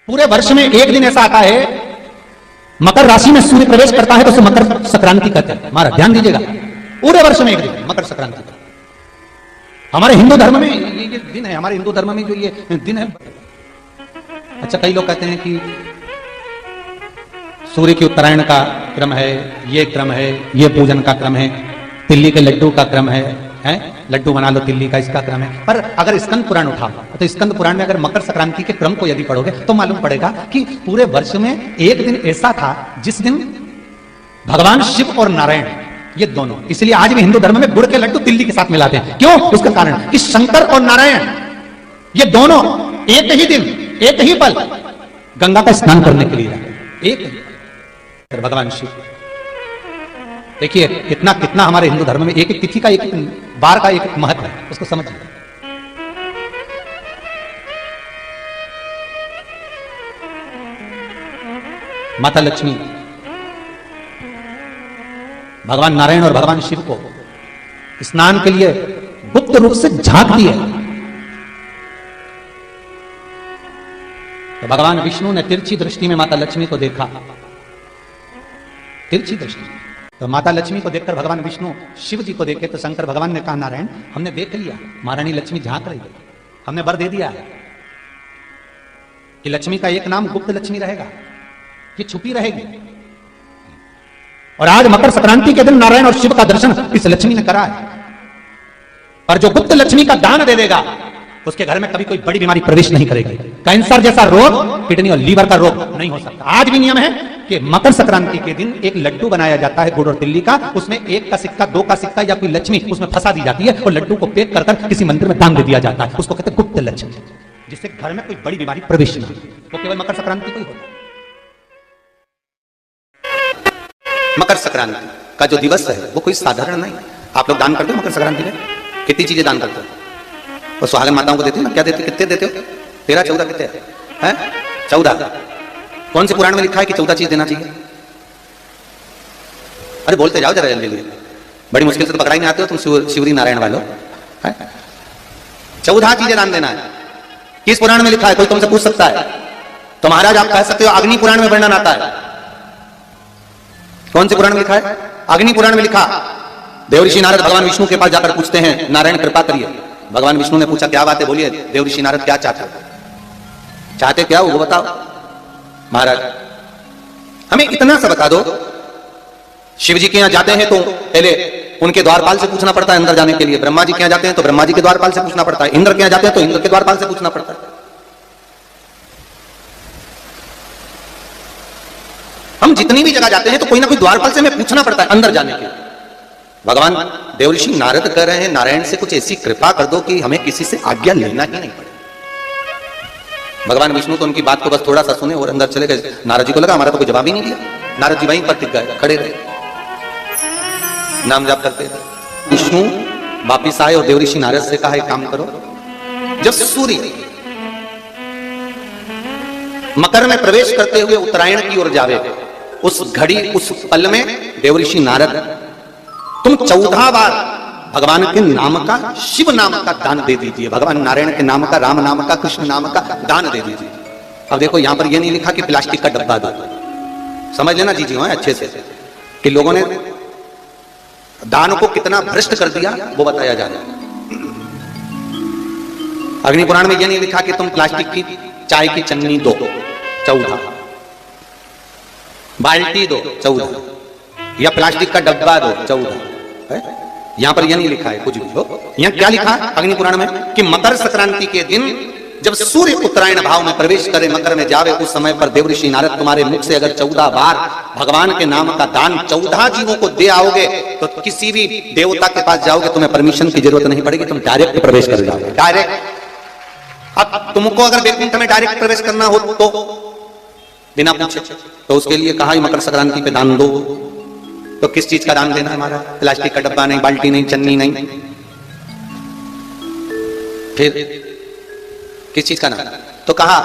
पूरे वर्ष में एक दिन ऐसा आता है, मकर राशि में सूर्य प्रवेश करता है तो उसे मकर संक्रांति कहते हैं। हमारा ध्यान दीजिएगा, पूरे वर्ष में एक दिन मकर संक्रांति का। हमारे हिंदू धर्म में ये दिन है, हमारे हिंदू धर्म में जो ये दिन है। अच्छा, कई लोग कहते हैं कि सूर्य की उत्तरायण का क्रम है, ये क्रम है, ये पूजन का क्रम है, तिल्ली के लड्डू का क्रम है, लड्डू बना लो तिल्ली का, इसका क्रम है। पर अगर स्कंद पुराण उठाओ तो स्कंद पुराण में अगर मकर संक्रांति के क्रम को यदि पढ़ोगे तो मालूम पड़ेगा कि पूरे वर्ष में एक दिन ऐसा था जिस दिन भगवान शिव और नारायण ये दोनों, इसलिए आज भी हिंदू धर्म में गुड़ के लड्डू तिल्ली के साथ मिलाते हैं। क्यों? उसका कारण कि शंकर और नारायण ये दोनों एक ही दिन एक ही पल गंगा का स्नान करने के लिए एक ही भगवान शिव। देखिए कितना कितना हमारे हिंदू धर्म में एक एक तिथि का एक बार का एक महत्व है, उसको समझिए। माता लक्ष्मी भगवान नारायण और भगवान शिव को स्नान के लिए गुप्त रूप से झांकती है। तो भगवान विष्णु ने तिरछी दृष्टि में माता लक्ष्मी को देखा, तिरछी दृष्टि। तो माता लक्ष्मी को देखकर भगवान विष्णु शिव जी को देखे तो शंकर भगवान ने कहा, नारायण हमने देख लिया, महारानी लक्ष्मी झांक रही है, हमने वर दे दिया है कि लक्ष्मी का एक नाम गुप्त लक्ष्मी रहेगा, ये छुपी रहेगी। और आज मकर संक्रांति के दिन नारायण और शिव का दर्शन इस लक्ष्मी ने करा है। और जो गुप्त लक्ष्मी का दान दे देगा उसके घर में कभी कोई बड़ी बीमारी प्रवेश नहीं करेगी। कैंसर जैसा रोग, किडनी और लीवर का रोग नहीं हो सकता। आज भी नियम है कि मकर संक्रांति के दिन एक लड्डू बनाया जाता है गुड़ और तिल्ली का, उसमें एक का सिक्का, दो का सिक्का या कोई लक्ष्मी उसमें फंसा दी जाती है और लड्डू को पैक कर किसी मंदिर में दान दे दिया जाता है। उसको कहते हैं गुप्त लक्ष्मी, जिससे घर में कोई बड़ी बीमारी प्रवेश नहीं हो। वो केवल मकर संक्रांति को ही होता है। मकर संक्रांति का जो दिवस है वो कोई साधारण नहीं। आप लोग दान करते हो मकर संक्रांति में? कितनी चीजें दान करते हो? और सुहागन माताओं को देते हो ना? क्या देते, कितने देते हो? 13, 14 कितने हैं? 14। कौन से पुराण में लिखा है कि 14 चीज देना चाहिए? अरे बोलते जाओ जरा जल्दी, बड़ी मुश्किल से तो पकड़ा ही नहीं आते हो तुम शिवरी नारायण वालों। 14 चीजें दान देना है। किस पुराण में लिखा है? कोई तुमसे पूछ सकता है तो महाराज आप कह सकते हो अग्नि पुराण में वर्णन आता है। कौन से पुराण में लिखा है? अग्नि पुराण में लिखा। देवऋषि नारद भगवान विष्णु के पास जाकर पूछते हैं, नारायण कृपा करिए। भगवान विष्णु ने पूछा, क्या बात है, बोलिए। देवऋषि नारद क्या चाहते क्या वो बताओ। महाराज हमें इतना सा बता दो, शिव जी के यहां जाते हैं तो पहले उनके द्वारपाल से पूछना पड़ता है अंदर जाने के लिए। ब्रह्मा जी के यहां जाते हैं तो ब्रह्मा जी के द्वारपाल से पूछना पड़ता है। इंद्र के यहां जाते हैं तो इंद्र के द्वारपाल से पूछना पड़ता है। हम जितनी भी जगह जाते हैं तो कोई ना कोई द्वारपाल से हमें पूछना पड़ता है अंदर जाने के लिए। भगवान देवऋषि नारद कह रहे हैं, नारायण से कुछ ऐसी कृपा कर दो कि हमें किसी से आज्ञा लेना ही नहीं पड़े। भगवान विष्णु तो उनकी बात को बस थोड़ा सा सुने और अंदर चले गए। नारद जी को लगा हमारा तो कोई जवाब ही नहीं दिया। नारद जी वहीं पर टिक गए, खड़े रहे, नाम जाप करते थे। विष्णु वापिस आए और देवऋषि नारद से कहा, एक काम करो, जब सूर्य मकर में प्रवेश करते हुए उत्तरायण की ओर जावे, उस घड़ी उस पल में देवऋषि नारद तुम 14 बार भगवान के नाम का, शिव नाम का दान दे दीजिए। भगवान नारायण के नाम का, राम नाम का, कृष्ण नाम का दान दे दीजिए। अब देखो यहां पर यह नहीं लिखा कि प्लास्टिक का डब्बा दो, समझ लेना जी अच्छे से कि लोगों ने दान को कितना भ्रष्ट कर दिया वो बताया जा रहा है। अग्नि पुराण में यह नहीं लिखा कि तुम प्लास्टिक की चाय की चन्नी दो, 14, बाल्टी दो, 14, या प्लास्टिक का डब्बा दो, 14। यहां पर यह नहीं लिखा है कुछ भी हो। यहां क्या लिखा है अग्नि पुराण में कि मकर संक्रांति के दिन जब सूर्य उत्तरायण भाव में प्रवेश करे, मकर में जावे, उस समय पर देवऋषि नारद तुम्हारे मुख से अगर 14 बार भगवान के नाम का दान 14 जीवों को दे आओगे तो किसी भी देवता के पास जाओगे, तुम्हें परमिशन की जरूरत नहीं पड़ेगी, तुम डायरेक्ट प्रवेश कर जाओगे, डायरेक्ट। अब तुमको अगर वैकुंठ में डायरेक्ट प्रवेश करना हो तो बिना पूछे, तो उसके लिए कहा मकर संक्रांति पे दान दो। तो किस चीज का दान देना है हमारा? प्लास्टिक का डब्बा नहीं, बाल्टी नहीं, चन्नी नहीं, फिर किस चीज का दान? तो कहा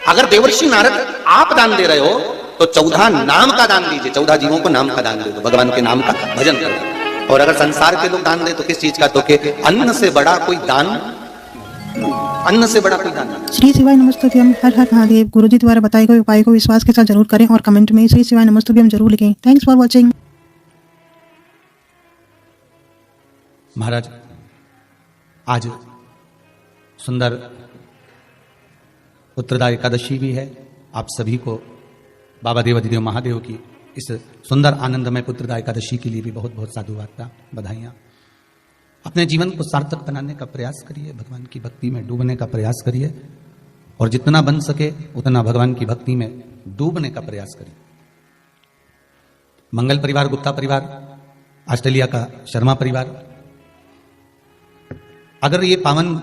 अगर देवर्षि नारद आप दान दे रहे हो तो 14 नाम का दान दीजिए, 14 जीवों को नाम का दान दे दो, भगवान के नाम का भजन करो। और अगर संसार के लोग दान दे तो किस चीज का? तो के अन्न से बड़ा कोई दान अन्न से बड़ा कोई दान नहीं। श्री शिवाय नमस्तुभ्यम। हर हर महादेव। गुरुजी द्वारा बताए गए उपाय को विश्वास के साथ जरूर करें और कमेंट में श्री शिवाय नमस्तुभ्यम जरूर लिखें। Thanks for watching. महाराज, आज सुंदर उत्तरदा एकादशी भी है। आप सभी को बाबा देवाधिदेव महादेव की इस सुंदर आनंदमय पुत्रदा एकादशी के लिए भी बहुत बहुत साधुवाद, बधाइयाँ। अपने जीवन को सार्थक बनाने का प्रयास करिए, भगवान की भक्ति में डूबने का प्रयास करिए और जितना बन सके उतना भगवान की भक्ति में डूबने का प्रयास करिए। मंगल परिवार, गुप्ता परिवार, ऑस्ट्रेलिया का शर्मा परिवार, अगर ये पावन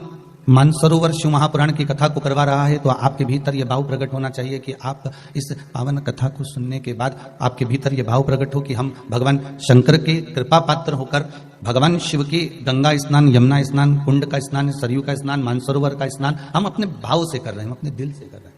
मानसरोवर शिव महापुराण की कथा को करवा रहा है तो आपके भीतर यह भाव प्रकट होना चाहिए कि आप इस पावन कथा को सुनने के बाद आपके भीतर यह भाव प्रकट हो कि हम भगवान शंकर के कृपा पात्र होकर भगवान शिव के गंगा स्नान, यमुना स्नान, कुंड का स्नान, सरयू का स्नान, मानसरोवर का स्नान हम अपने भाव से कर रहे हैं, हम अपने दिल से कर रहे हैं।